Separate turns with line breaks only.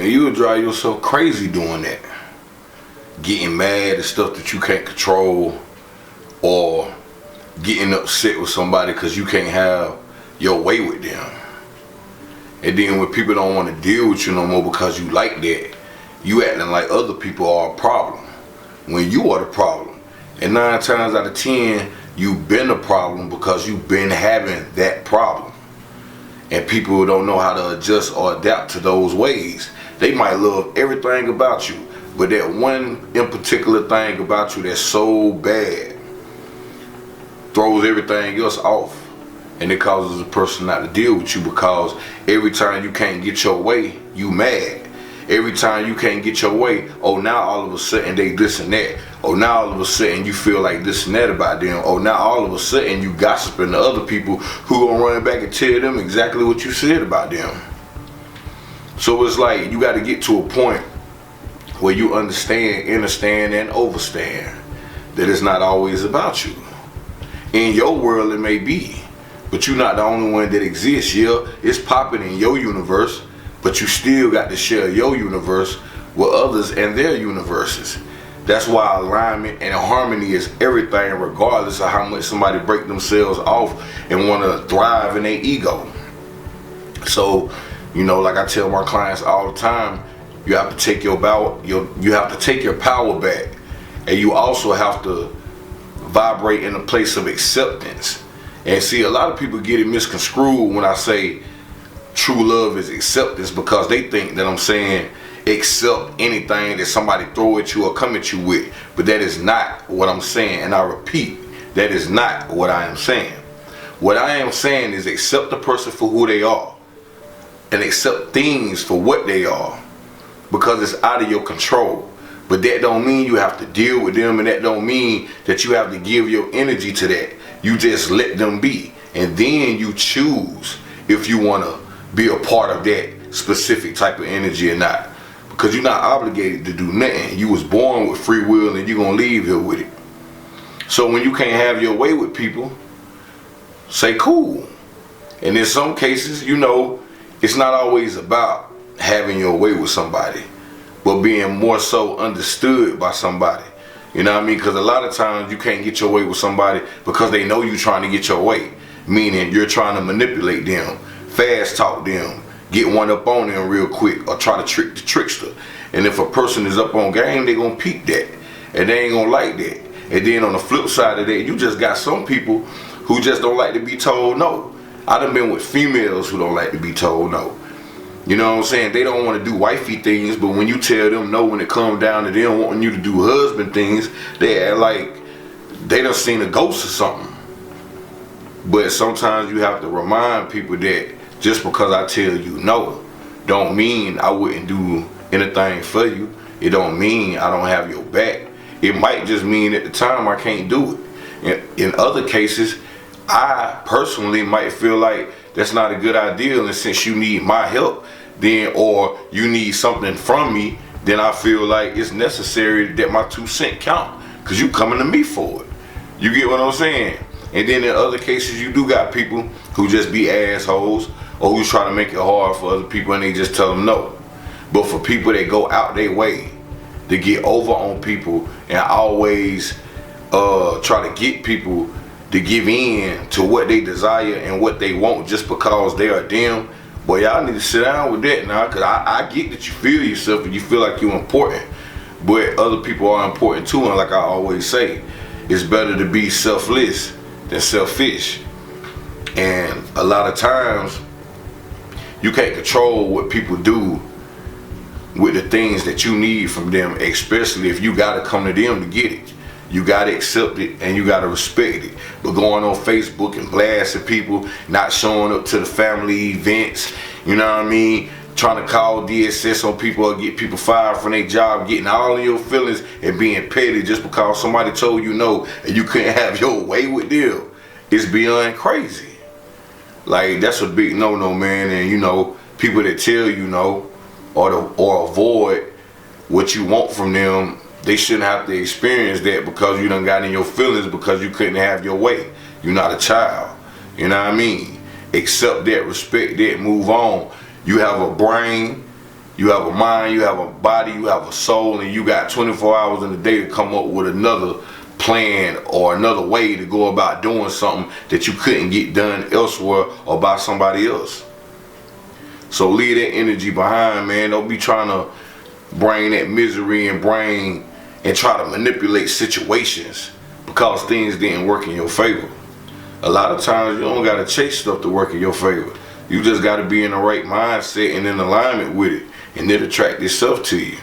And you'll drive yourself crazy doing that. Getting mad at stuff that you can't control, or getting upset with somebody because you can't have your way with them. And then when people don't want to deal with you no more because you like that, you acting like other people are a problem when you are the problem. And 9 times out of 10, you've been a problem because you've been having that problem. And people don't know how to adjust or adapt to those ways. They might love everything about you, but that one in particular thing about you that's so bad throws everything else off. And it causes a person not to deal with you, because every time you can't get your way, you mad. Every time you can't get your way, oh, now all of a sudden they this and that. Oh, now all of a sudden you feel like this and that about them. Oh, now all of a sudden you gossiping to other people who gonna run back and tell them exactly what you said about them. So it's like you got to get to a point where you understand, and overstand that it's not always about you. In your world it may be, but you're not the only one that exists. Yeah, it's popping in your universe, but you still got to share your universe with others and their universes. That's why alignment and harmony is everything, regardless of how much somebody break themselves off and want to thrive in their ego. So, you know, like I tell my clients all the time, you have to take your power back, and you also have to vibrate in a place of acceptance. And see, a lot of people get it misconstrued when I say true love is acceptance, because they think that I'm saying accept anything that somebody throw at you or come at you with. But that is not what I'm saying, and I repeat, that is not what I am saying. What I am saying is accept the person for who they are, and accept things for what they are, because it's out of your control. But that don't mean you have to deal with them, and that don't mean that you have to give your energy to that. You just let them be, and then you choose if you want to be a part of that specific type of energy or not, because you're not obligated to do nothing. You was born with free will, and you're gonna leave here with it. So when you can't have your way with people, say cool. And in some cases, you know, it's not always about having your way with somebody, but being more so understood by somebody. You know what I mean? Because a lot of times you can't get your way with somebody because they know you're trying to get your way. Meaning you're trying to manipulate them, fast talk them, get one up on them real quick, or try to trick the trickster. And if a person is up on game, they're going to peep that. And they ain't going to like that. And then on the flip side of that, you just got some people who just don't like to be told no. I done been with females who don't like to be told no. You know what I'm saying? They don't want to do wifey things, but when you tell them no, when it comes down to them wanting you to do husband things, they act like they done seen a ghost or something. But sometimes you have to remind people that just because I tell you no, don't mean I wouldn't do anything for you. It don't mean I don't have your back. It might just mean at the time I can't do it. In other cases, I personally might feel like that's not a good idea, and since you need my help, then, or you need something from me, then I feel like it's necessary that my 2 cents count, because you coming to me for it. You get what I'm saying? And then in other cases, you do got people who just be assholes, or who's trying to make it hard for other people, and they just tell them no. But for people that go out their way to get over on people and always try to get people to give in to what they desire and what they want just because they are them, boy, y'all need to sit down with that now, because I get that you feel yourself and you feel like you're important, but other people are important too. And like I always say, it's better to be selfless than selfish. And a lot of times you can't control what people do with the things that you need from them, especially if you gotta come to them to get it. You gotta accept it and you gotta respect it. But going on Facebook and blasting people, not showing up to the family events, you know what I mean? Trying to call DSS on people or get people fired from their job, getting all of your feelings and being petty just because somebody told you no and you couldn't have your way with them. It's beyond crazy. Like, that's a big no-no, man. And you know, people that tell you no or avoid what you want from them, they shouldn't have to experience that because you done got in your feelings because you couldn't have your way. You're not a child. You know what I mean? Accept that, respect that, move on. You have a brain, You have a mind, you have a body, you have a soul, and you got 24 hours in a day to come up with another plan or another way to go about doing something that you couldn't get done elsewhere or by somebody else. So leave that energy behind, man. Don't be trying to bring that misery and try to manipulate situations because things didn't work in your favor. A lot of times you don't gotta chase stuff to work in your favor. You just gotta be in the right mindset and in alignment with it, and it'll attract itself to you.